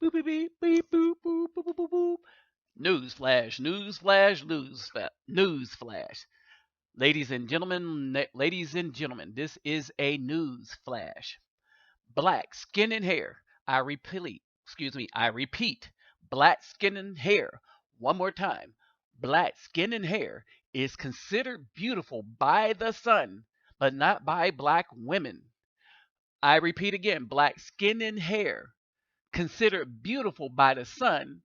Boop beep beep beep boop boop boop boop boop boop. News flash, news flash, news flash. Ladies and gentlemen, this is a news flash. Black skin and hair. I repeat, black skin and hair. One more time. Black skin and hair is considered beautiful by the sun, but not by black women. I repeat again, black skin and hair considered beautiful by the sun,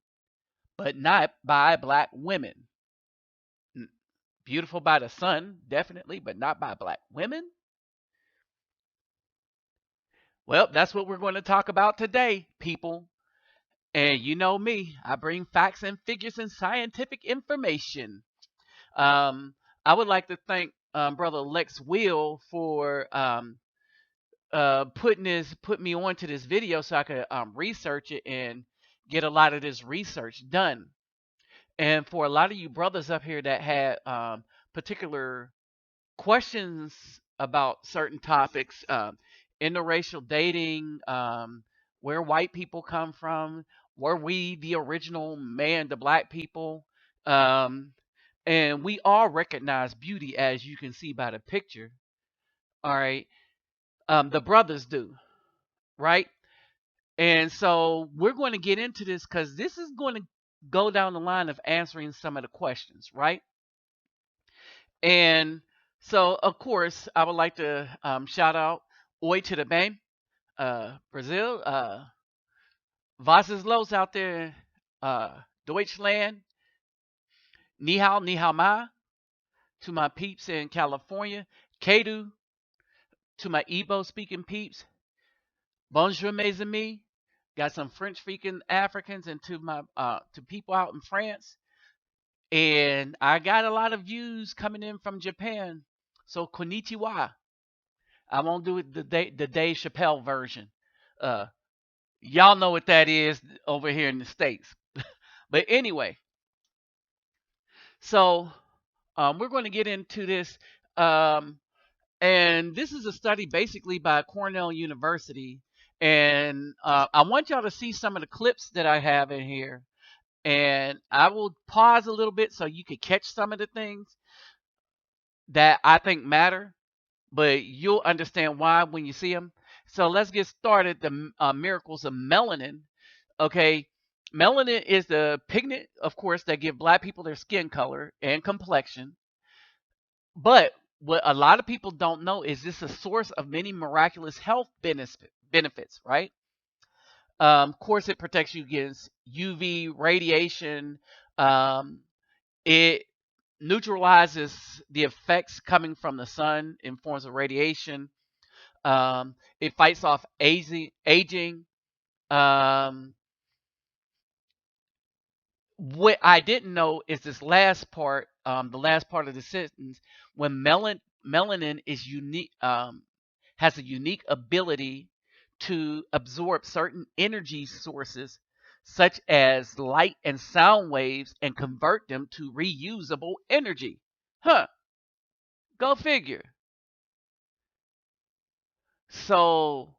but not by black women. Beautiful by the sun, definitely, but not by black women. Well, that's what we're going to talk about today, people. And you know me, I bring facts and figures and scientific information. Um, I would like to thank Brother Lex Will for put me onto this video so I could research it and get a lot of this research done. And for a lot of you brothers up here that had particular questions about certain topics, interracial dating, where white people come from, were we the original man, the black people? Um, and we all recognize beauty, as you can see by the picture. All right, the brothers do, right? And so we're going to get into this because this is going to go down the line of answering some of the questions, right? And so, of course, I would like to shout out Oi to the Bem, Brazil, Los out there, Deutschland, Ni hao ma, to my peeps in California, Kedu, to my Igbo speaking peeps, Bonjour mes amis, got some French speaking Africans, and to my to people out in France. And I got a lot of views coming in from Japan. So konnichiwa. I won't do it the Dave Chappelle version. Uh, y'all know what that is over here in the states. But anyway, so we're going to get into this, um, and this is a study basically by Cornell University, and I want y'all to see some of the clips that I have in here, and I will pause a little bit so you can catch some of the things that I think matter, but you'll understand why when you see them. So let's get started. The miracles of melanin. Okay, melanin is the pigment, of course, that give black people their skin color and complexion. But what a lot of people don't know is this a source of many miraculous health benefits, right? Of course, it protects you against UV radiation. Um, it neutralizes the effects coming from the sun in forms of radiation. It fights off aging. Um, what I didn't know is this last part, the last part of the sentence, when melanin is unique, has a unique ability to absorb certain energy sources, such as light and sound waves, and convert them to reusable energy. Huh? Go figure. So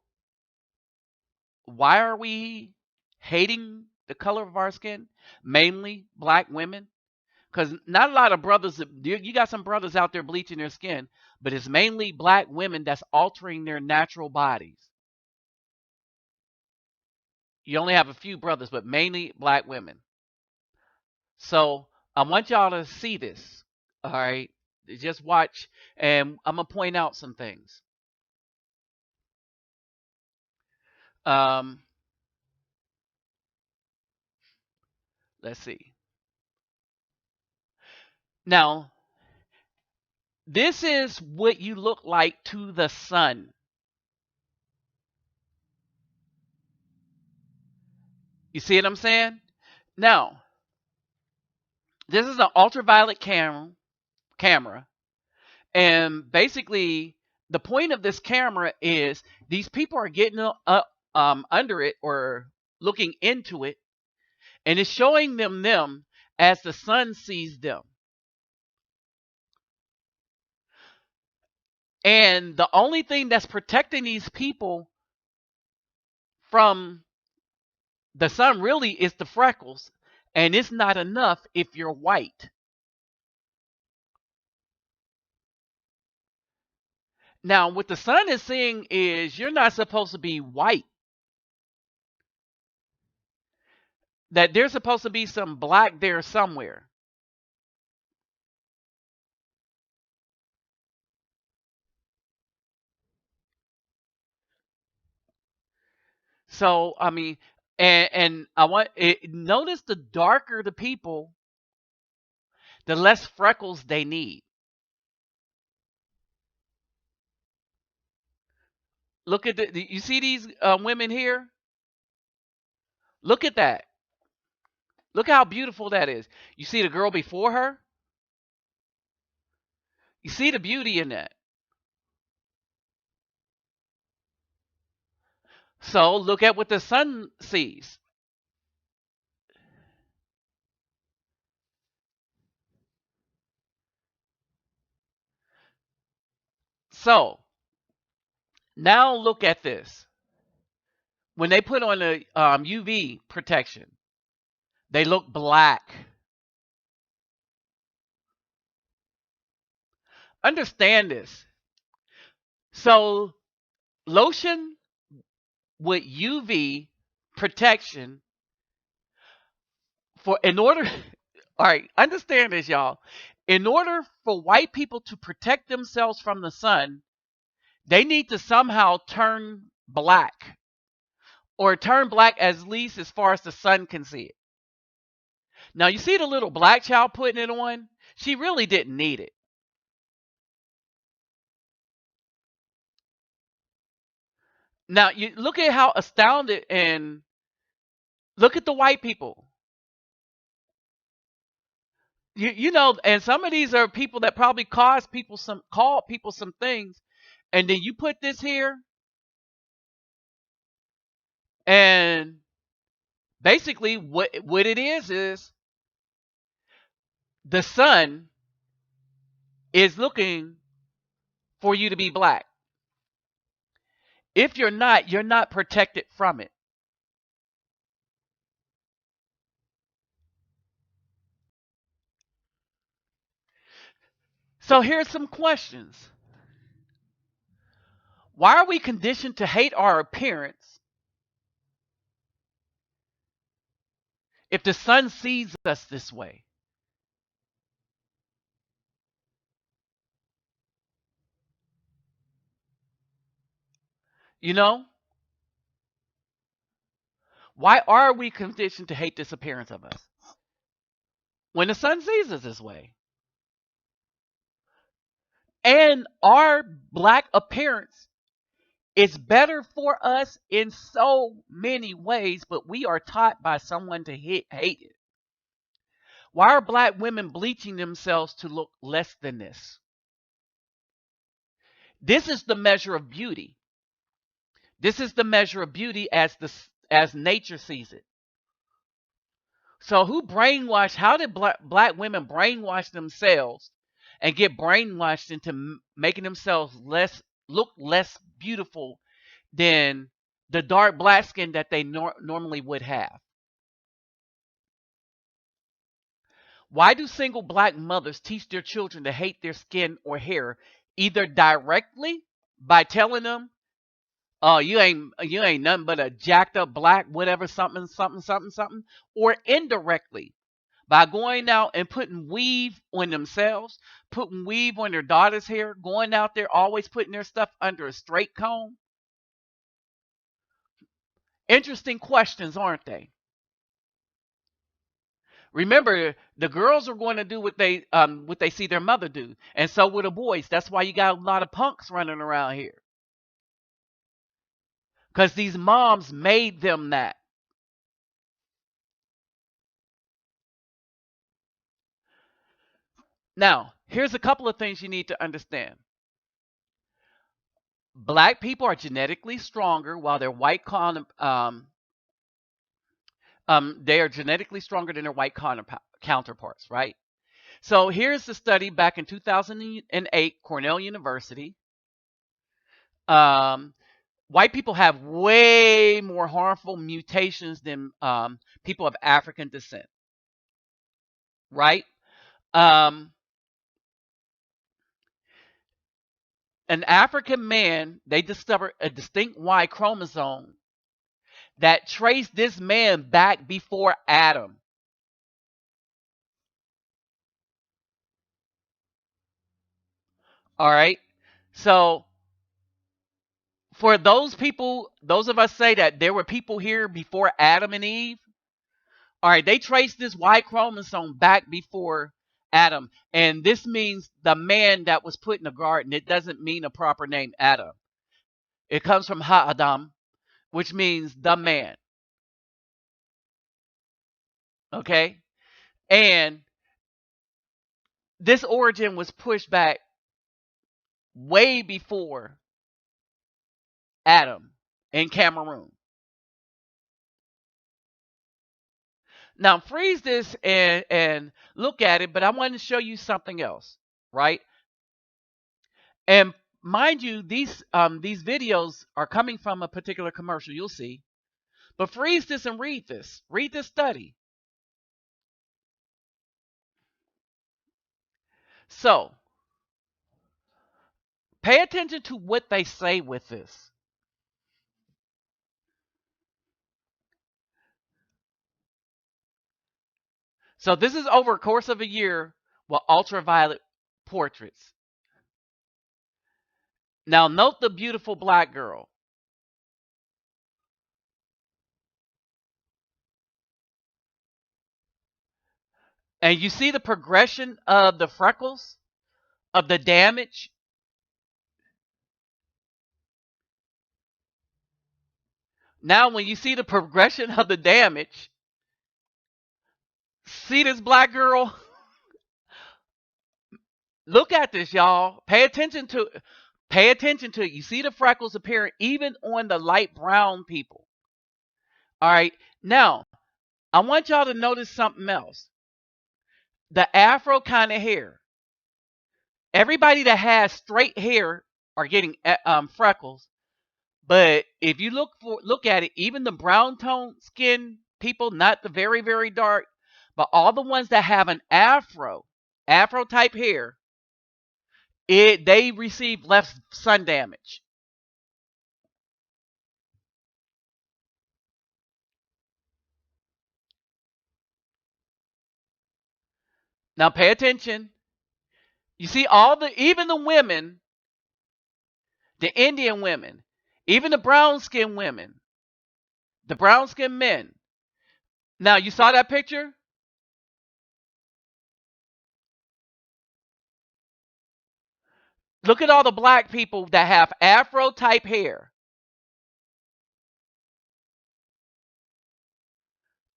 why are we hating the color of our skin? Mainly black women. Because not a lot of brothers, you got some brothers out there bleaching their skin, but it's mainly black women that's altering their natural bodies. You only have a few brothers, but mainly black women. So I want y'all to see this. All right. Just watch, and I'm going to point out some things. Um, let's see. Now, this is what you look like to the sun. You see what I'm saying? Now, this is an ultraviolet camera, and basically the point of this camera is these people are getting up under it or looking into it, and it's showing them as the sun sees them. And the only thing that's protecting these people from The sun really is the freckles, and it's not enough if you're white. Now, what the sun is saying is you're not supposed to be white, that there's supposed to be some black there somewhere. So, I mean, and I want notice the darker the people, the less freckles they need. Look at you see these women here? Look at that. Look how beautiful that is. You see the girl before her? You see the beauty in that. So look at what the sun sees. So now look at this. When they put on the UV protection, they look black. Understand this. So lotion with UV protection for in order all right, understand this, y'all. In order for white people to protect themselves from the sun, they need to somehow turn black, or turn black at least as far as the sun can see it. Now, you see the little black child putting it on? She really didn't need it. Now, you look at how astounded, and look at the white people. You know, and some of these are people that probably call people some things, and then you put this here, and basically what it is the sun is looking for you to be black. If you're not protected from it. So here's some questions. Why are we conditioned to hate our appearance if the sun sees us this way? You know, why are we conditioned to hate this appearance of us when the sun sees us this way? And our black appearance is better for us in so many ways, but we are taught by someone to hate it. Why are black women bleaching themselves to look less than this? This is the measure of beauty. This is the measure of beauty as nature sees it. So who brainwashed? How did black women brainwash themselves and get brainwashed into making themselves less beautiful than the dark black skin that they normally would have? Why do single black mothers teach their children to hate their skin or hair, either directly by telling them, "Oh, you ain't nothing but a jacked up black whatever something something something something," or indirectly by going out and putting weave on themselves, putting weave on their daughter's hair, going out there always putting their stuff under a straight comb? Interesting questions, aren't they? Remember, the girls are going to do what they see their mother do, and so will the boys. That's why you got a lot of punks running around here, because these moms made them that. Now, here's a couple of things you need to understand. Black people are genetically stronger, while their they are genetically stronger than their white counterparts, right? So here's the study back in 2008, Cornell University. Um, white people have way more harmful mutations than people of African descent, right? Um, an African man, they discovered a distinct Y chromosome that traced this man back before Adam. All right. So for those people, those of us say that there were people here before Adam and Eve. All right, they traced this Y chromosome back before Adam, and this means the man that was put in the garden. It doesn't mean a proper name, Adam. It comes from Ha-Adam, which means the man. Okay, and this origin was pushed back way before Adam in Cameroon. Now freeze this and look at it, but I want to show you something else, right? And mind you, these videos are coming from a particular commercial. You'll see. But freeze this and read this. Read this study. So pay attention to what they say with this. So this is over a course of a year with ultraviolet portraits. Now note the beautiful black girl. And you see the progression of the freckles, of the damage. Now when you see the progression of the damage, see this black girl? Look at this, y'all. Pay attention to it. You see the freckles appearing even on the light brown people. All right. Now, I want y'all to notice something else. The afro kind of hair. Everybody that has straight hair are getting freckles. But if you look at it, even the brown tone skin people, not the very, very dark, but all the ones that have an afro type hair, they receive less sun damage. Now pay attention. You see even the women, the Indian women, even the brown skinned women, the brown skinned men. Now you saw that picture? Look at all the black people that have afro type hair.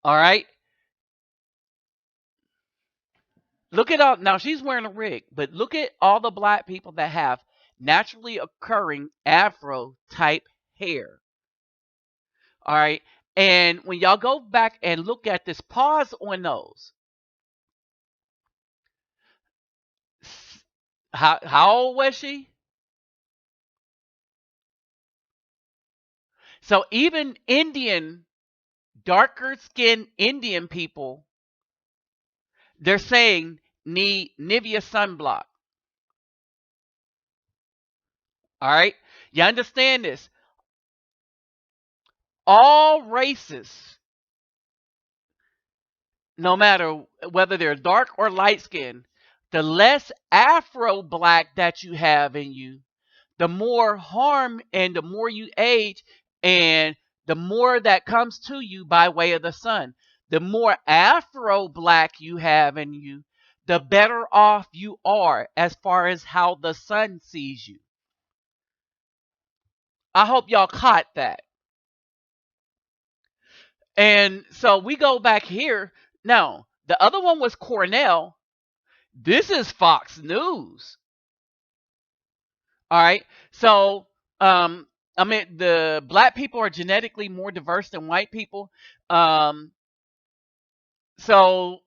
All right? Look at all now she's wearing a wig, but look at all the black people that have naturally occurring afro type hair. All right? And when y'all go back and look at this, pause on those. How old was she? So even darker skinned Indian people, they're saying need Nivea sunblock. All right? You understand this? All races, no matter whether they're dark or light skinned, the less Afro black that you have in you, the more harm and the more you age and the more that comes to you by way of the sun. The more Afro black you have in you, the better off you are as far as how the sun sees you. I hope y'all caught that. And so we go back here. Now, the other one was Cornell. This is Fox News. All right. So, I mean, the black people are genetically more diverse than white people. Um, so,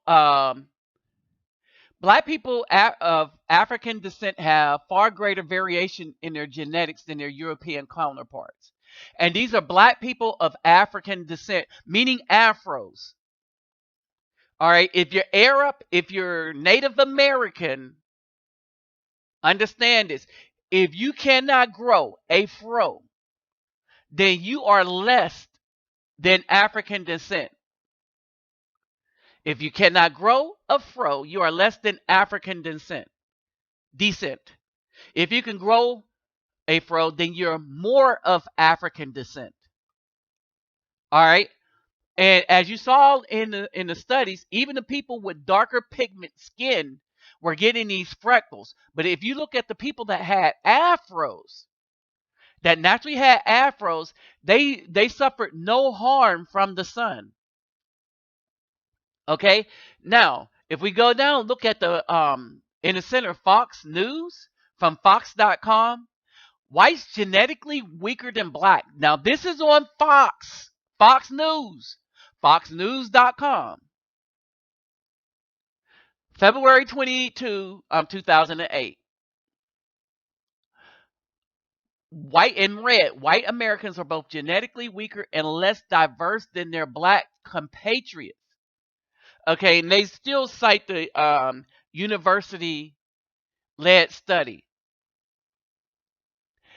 black people of African descent have far greater variation in their genetics than their European counterparts. And these are black people of African descent, meaning Afros. All right. If you're Arab, if you're Native American, understand this. If you cannot grow a fro, then you are less than African descent. If you cannot grow a fro, you are less than African descent. Descent. If you can grow a fro, then you're more of African descent. All right. And as you saw in the studies, even the people with darker pigment skin were getting these freckles. But if you look at the people that had afros, that naturally had afros, they suffered no harm from the sun. Okay? Now, if we go down, look at the in the center, Fox News from Fox.com. Whites genetically weaker than black. Now, this is on Fox News, foxnews.com. February 22, 2008. White and red. White Americans are both genetically weaker and less diverse than their black compatriots. Okay, and they still cite the university-led study.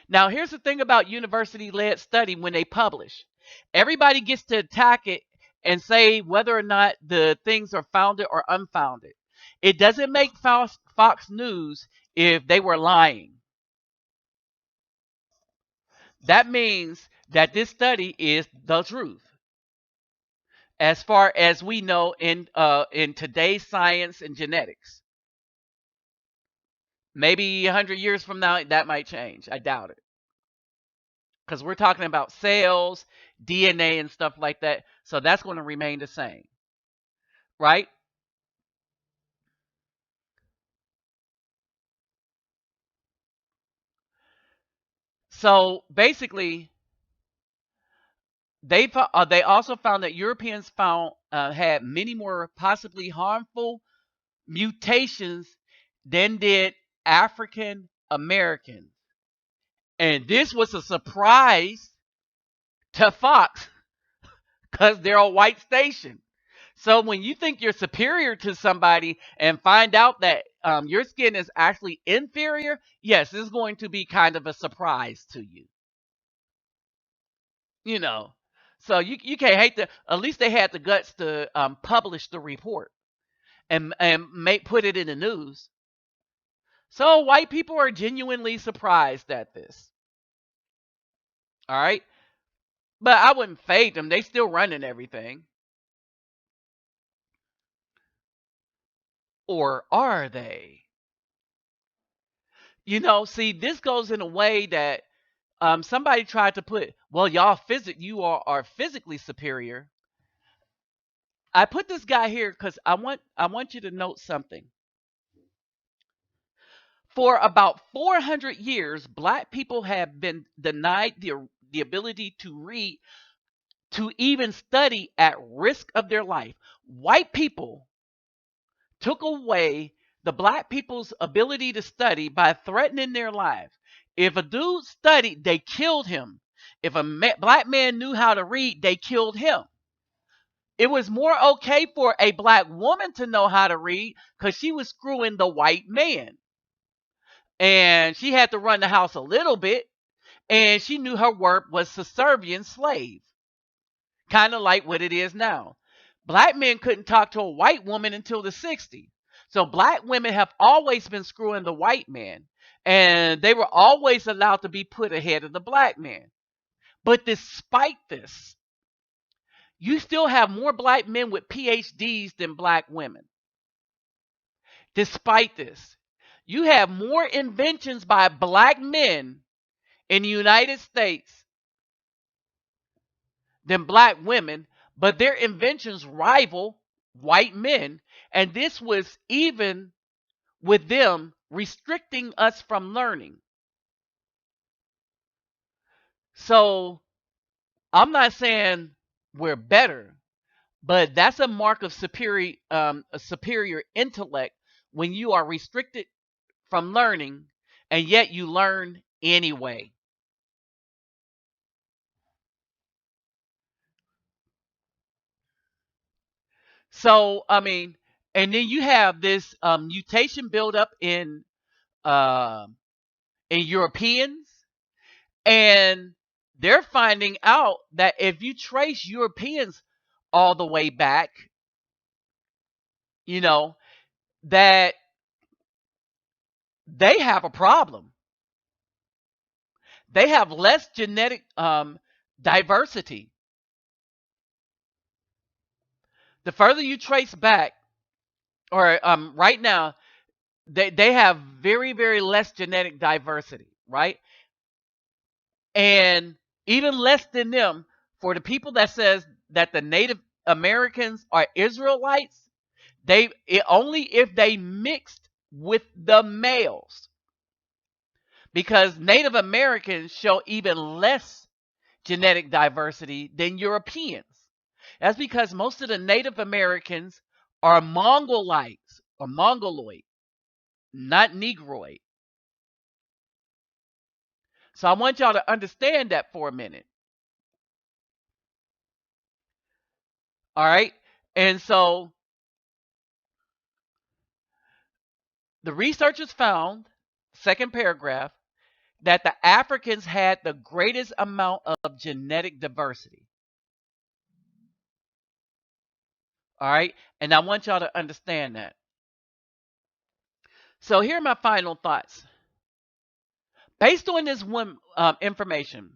Now, here's the thing about university-led study when they publish. Everybody gets to attack it and say whether or not the things are founded or unfounded. It doesn't make Fox News if they were lying. That means that this study is the truth. As far as we know in today's science and genetics. Maybe 100 years from now, that might change. I doubt it. Because we're talking about cells, DNA, and stuff like that. So that's going to remain the same. Right? So basically, they also found that Europeans had many more possibly harmful mutations than did African Americans. And this was a surprise to Fox because they're a white station. So when you think you're superior to somebody and find out that your skin is actually inferior, yes, it's going to be kind of a surprise to you. You know, so you can't hate the. At least they had the guts to publish the report and put it in the news. So white people are genuinely surprised at this. All right, but I wouldn't fade them. They still running everything. Or are they? See, this goes in a way that somebody tried to put, well, you are physically superior. I put this guy here because I want you to note something. For about 400 years, black people have been denied the ability to read, to even study at risk of their life. White people took away the black people's ability to study by threatening their lives. If a dude studied, they killed him. If a black man knew how to read, they killed him. It was more okay for a black woman to know how to read because she was screwing the white man. And she had to run the house a little bit. And she knew her work was subservient slave. Kind of like what it is now. Black men couldn't talk to a white woman until the 60s. So black women have always been screwing the white man. And they were always allowed to be put ahead of the black man. But despite this, you still have more black men with PhDs than black women. Despite this, you have more inventions by black men in the United States than black women, but their inventions rival white men. And this was even with them restricting us from learning. So I'm not saying we're better, but that's a mark of a superior intellect when you are restricted from learning and yet you learn anyway. So I mean, and then you have this mutation build up uh, in Europeans, and they're finding out that if you trace Europeans all the way back, you know, that they have a problem. They have less genetic diversity. The further you trace back, or right now, they have very, very less genetic diversity, right? And even less than them, for the people that says that the Native Americans are Israelites, only if they mixed with the males, because Native Americans show even less genetic diversity than Europeans. That's because most of the Native Americans are Mongolites or Mongoloid, not Negroid. So I want y'all to understand that for a minute. All right. And so the researchers found, second paragraph, that the Africans had the greatest amount of genetic diversity. All right. And I want y'all to understand that. So here are my final thoughts. Based on this information,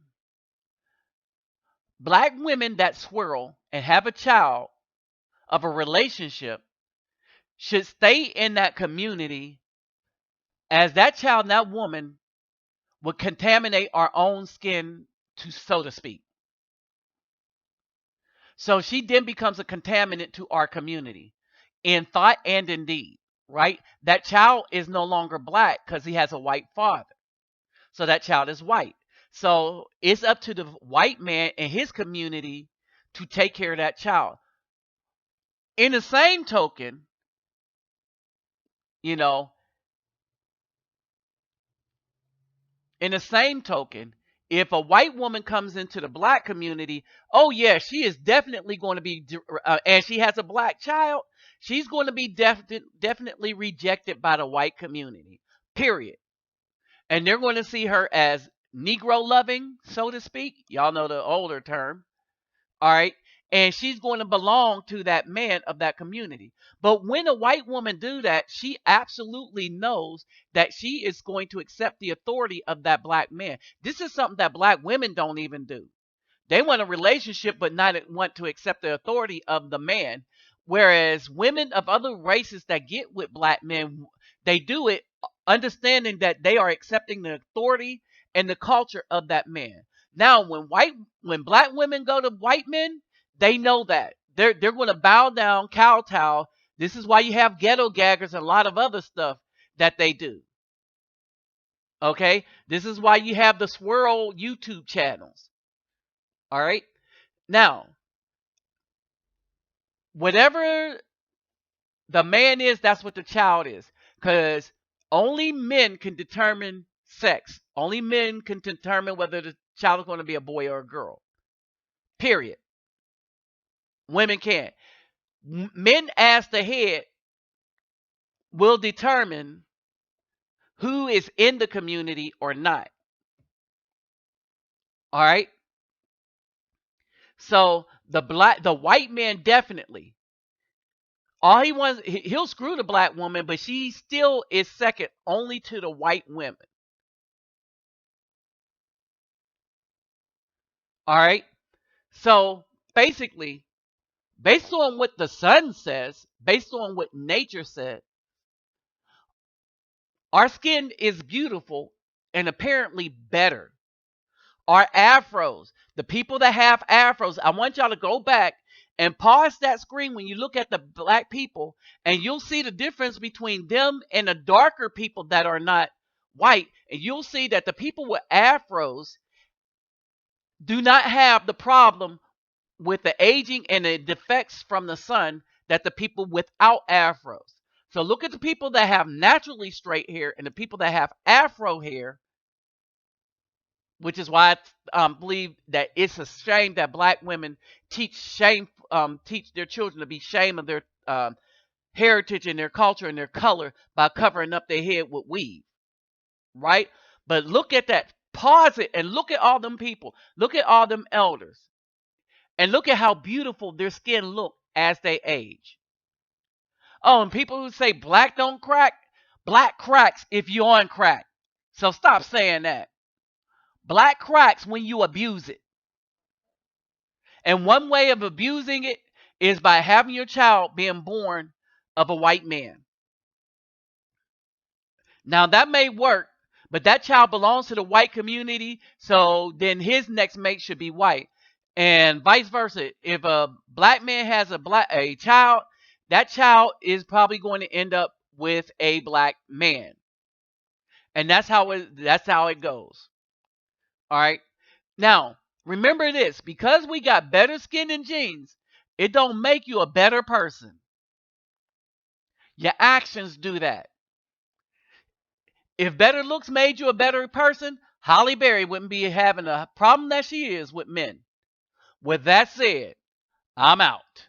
black women that swirl and have a child of a relationship should stay in that community, as that child and that woman would contaminate our own skin, to so to speak. So she then becomes a contaminant to our community in thought and in deed, right? That child is no longer black because he has a white father. So that child is white. So it's up to the white man and his community to take care of that child. In the same token, you know, in the same token, if a white woman comes into the black community, oh yeah, she is definitely going to be, and she has a black child, she's going to be definitely rejected by the white community. Period. And they're going to see her as Negro loving, so to speak. Y'all know the older term. All right. And she's going to belong to that man of that community. But when a white woman do that, she absolutely knows that she is going to accept the authority of that black man. This is something that black women don't even do. They want a relationship, but not want to accept the authority of the man. Whereas women of other races that get with black men, they do it understanding that they are accepting the authority and the culture of that man. Now, when black women go to white men, they know that they're going to bow down, kowtow. This is why you have ghetto gaggers and a lot of other stuff that they do. Okay, this is why you have the swirl YouTube channels. All right. Now, whatever the man is, that's what the child is. Because only men can determine sex. Only men can determine whether the child is going to be a boy or a girl. Period. Women can't. Men as the head will determine who is in the community or not. All right. So the white man definitely. All he wants, he'll screw the black woman, but she still is second only to the white women. All right. So basically, based on what the sun says, based on what nature said, our skin is beautiful and apparently better. Our afros, the people that have afros, I want y'all to go back and pause that screen when you look at the black people, and you'll see the difference between them and the darker people that are not white. And you'll see that the people with afros do not have the problem with the aging and the defects from the sun that the people without afros. So look at the people that have naturally straight hair and the people that have afro hair. which is why I believe that it's a shame that black women teach their children to be ashamed of their heritage and their culture and their color by covering up their head with weave, right? But look at that. Pause it and look at all them people. Look at all them elders. And look at how beautiful their skin look as they age. Oh, and people who say black don't crack, black cracks if you're on crack. So stop saying that. Black cracks when you abuse it. And one way of abusing it is by having your child being born of a white man. Now that may work, but that child belongs to the white community, so then his next mate should be white. And vice versa. If a black man has a child, that child is probably going to end up with a black man. And that's how it goes. All right. Now, remember this, because we got better skin and genes, it don't make you a better person. Your actions do that. If better looks made you a better person, Holly Berry wouldn't be having a problem that she is with men. With that said, I'm out.